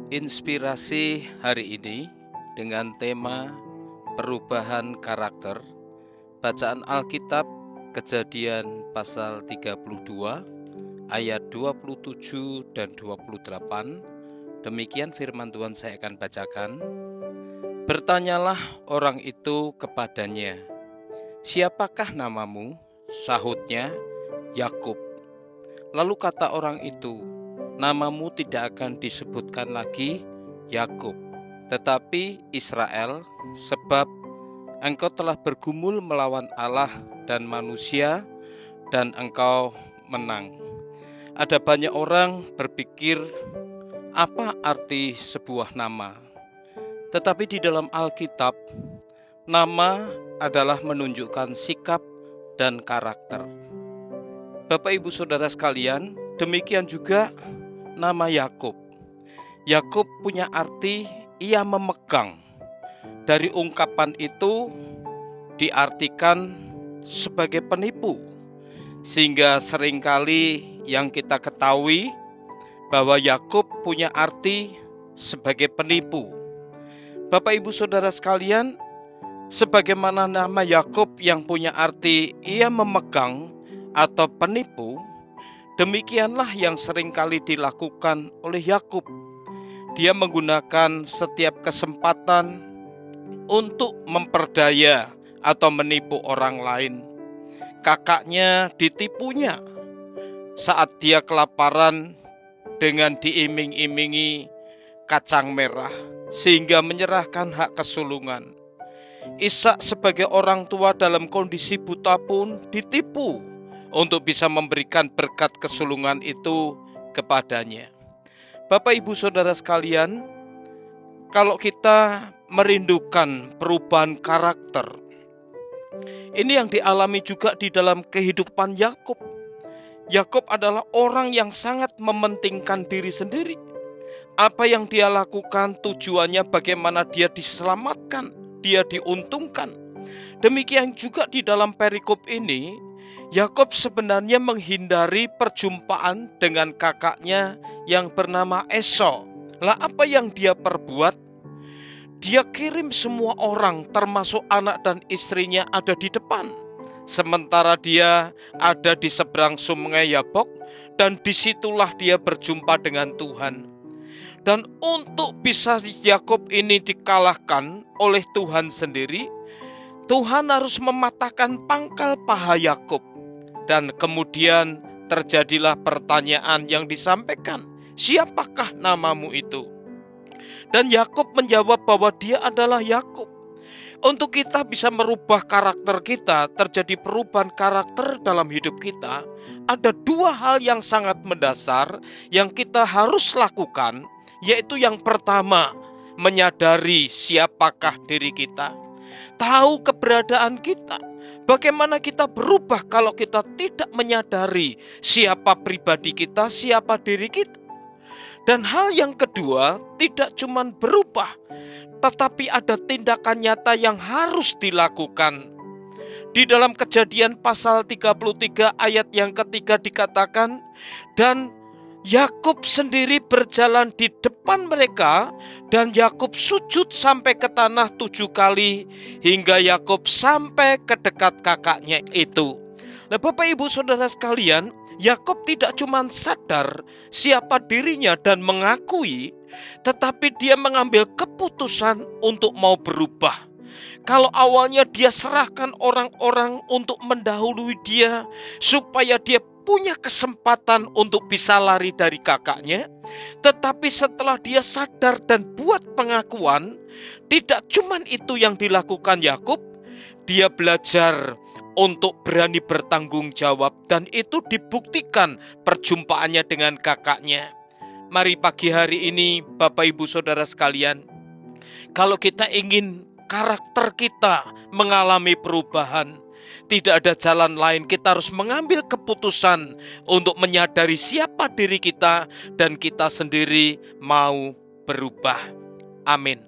Inspirasi hari ini dengan tema perubahan karakter. Bacaan Alkitab Kejadian pasal 32 ayat 27 dan 28. Demikian firman Tuhan saya akan bacakan. Bertanyalah orang itu kepadanya, "Siapakah namamu?" Sahutnya, "Yakub." Lalu kata orang itu, "Namamu tidak akan disebutkan lagi Yakub, tetapi Israel, sebab engkau telah bergumul melawan Allah dan manusia, dan engkau menang." Ada banyak orang berpikir, apa arti sebuah nama? Tetapi di dalam Alkitab, nama adalah menunjukkan sikap dan karakter. Bapak Ibu Saudara sekalian, demikian juga nama Yakub. Yakub punya arti ia memegang. Dari ungkapan itu diartikan sebagai penipu. Sehingga seringkali yang kita ketahui bahwa Yakub punya arti sebagai penipu. Bapak Ibu Saudara sekalian, sebagaimana nama Yakub yang punya arti ia memegang atau penipu, demikianlah yang seringkali dilakukan oleh Yakub. Dia menggunakan setiap kesempatan untuk memperdaya atau menipu orang lain. Kakaknya ditipunya saat dia kelaparan dengan diiming-imingi kacang merah, sehingga menyerahkan hak kesulungan. Ishak sebagai orang tua dalam kondisi buta pun ditipu untuk bisa memberikan berkat kesulungan itu kepadanya. Bapak Ibu Saudara sekalian, kalau kita merindukan perubahan karakter, ini yang dialami juga di dalam kehidupan Yakub. Yakub adalah orang yang sangat mementingkan diri sendiri. Apa yang dia lakukan tujuannya bagaimana dia diselamatkan, dia diuntungkan. Demikian juga di dalam perikop ini, Yakub sebenarnya menghindari perjumpaan dengan kakaknya yang bernama Esau. Lah apa yang dia perbuat? Dia kirim semua orang termasuk anak dan istrinya ada di depan. Sementara dia ada di seberang sungai Yabok, dan disitulah dia berjumpa dengan Tuhan. Dan untuk bisa Yakub ini dikalahkan oleh Tuhan sendiri, Tuhan harus mematahkan pangkal paha Yakub. Dan kemudian terjadilah pertanyaan yang disampaikan, "Siapakah namamu itu?" Dan Yakub menjawab bahwa dia adalah Yakub. Untuk kita bisa merubah karakter kita, terjadi perubahan karakter dalam hidup kita, ada dua hal yang sangat mendasar yang kita harus lakukan, yaitu yang pertama, menyadari siapakah diri kita, tahu keberadaan kita. Bagaimana kita berubah kalau kita tidak menyadari siapa pribadi kita, siapa diri kita. Dan hal yang kedua, tidak cuma berubah, tetapi ada tindakan nyata yang harus dilakukan. Di dalam Kejadian pasal 33 ayat yang ketiga dikatakan, dan Yakub sendiri berjalan di depan mereka, dan Yakub sujud sampai ke tanah 7 kali, hingga Yakub sampai ke dekat kakaknya itu. Nah, Bapak Ibu Saudara sekalian, Yakub tidak cuma sadar siapa dirinya dan mengakui, tetapi dia mengambil keputusan untuk mau berubah. Kalau awalnya dia serahkan orang-orang untuk mendahului dia, supaya dia punya kesempatan untuk bisa lari dari kakaknya. Tetapi setelah dia sadar dan buat pengakuan, tidak cuma itu yang dilakukan Yakub, dia belajar untuk berani bertanggung jawab, dan itu dibuktikan perjumpaannya dengan kakaknya. Mari pagi hari ini Bapak Ibu Saudara sekalian, kalau kita ingin karakter kita mengalami perubahan, tidak ada jalan lain, kita harus mengambil keputusan untuk menyadari siapa diri kita dan kita sendiri mau berubah. Amin.